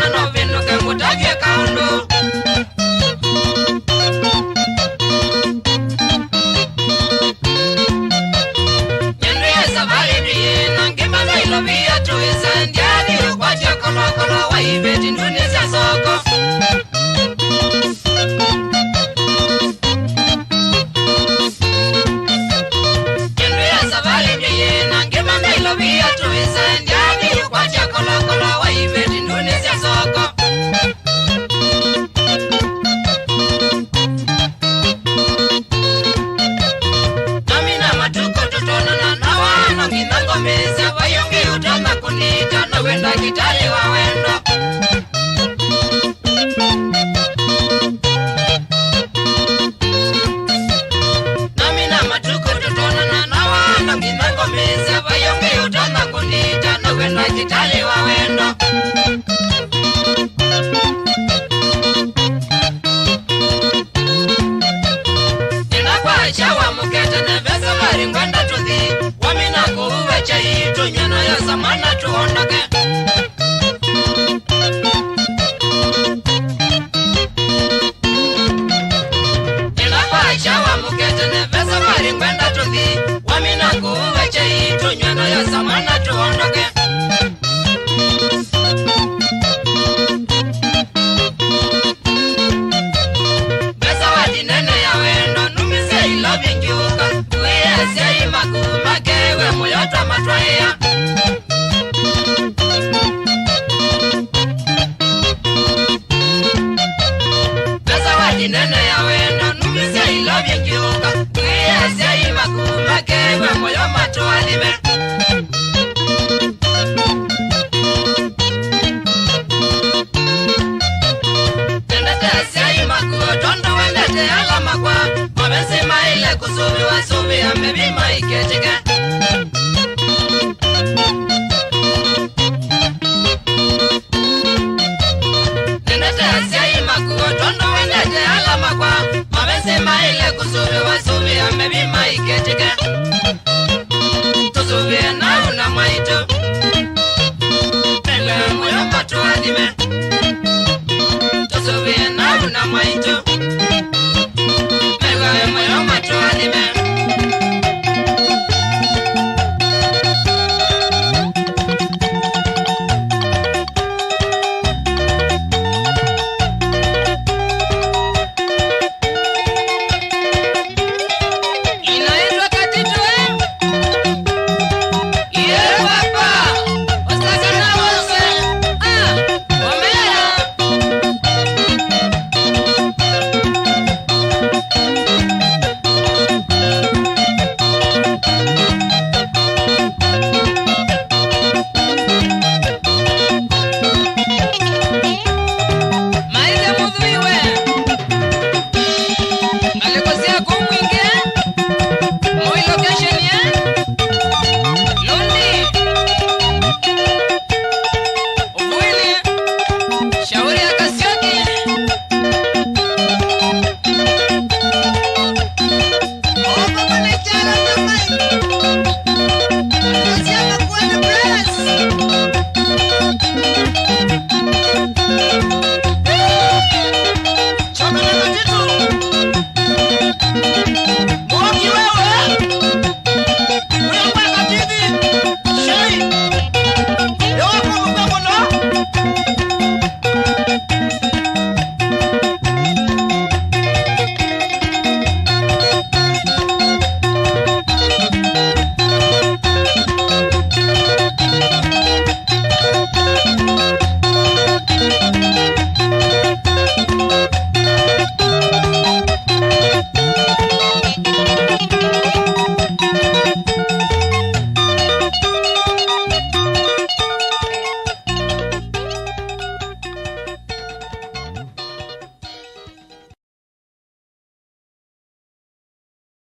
tutona no vinu kemutagie kaundu Nyendria safari diye nangima mailo via tuisa ndiadi ukwatia kolo kolo wa ibeti nduni za soko Nyendria safari diye nangima mailo via tuisa ndiadi ukwatia kolo kolo wa ibeti nduni za soko Namina matuko tutona na wana kinango meza Wayongi utama kunita na wenda kitali wa wendo Namina matuko tutona na wana kinango meza Wayongi utama kunita na wenda kitali wa wendo Chawa mukete nevesa maringwenda tuthi Wamina kuwe chai tunyana ya samana tuondoke Nilapa chawa mukete nevesa maringwenda tuthi Wamina kuwe chai tunyana ya samana tuondoke